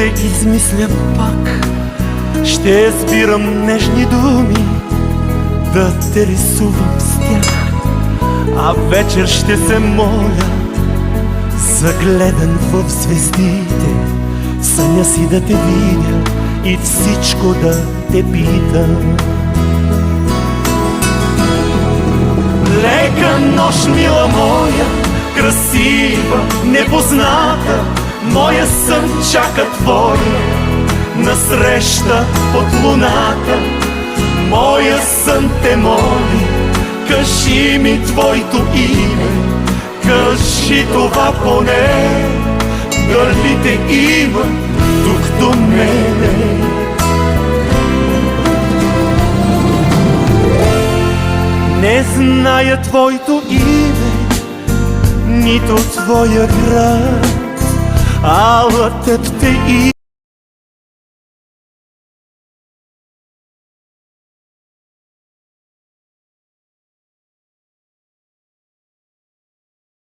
те измисля пак, ще избирам нежни думи да те рисувам с тях, а вечер ще се моля, загледан в звездите, в съня си да те видя и всичко да те питам. Лека нощ, мила моя, красива, непозната, моя сън чака твоя насреща под луната. Моя сън те моли, кажи ми твоето име, кажи това поне, дали те има тук до мене. Не зная твоето име, нито твоя град, ала теб те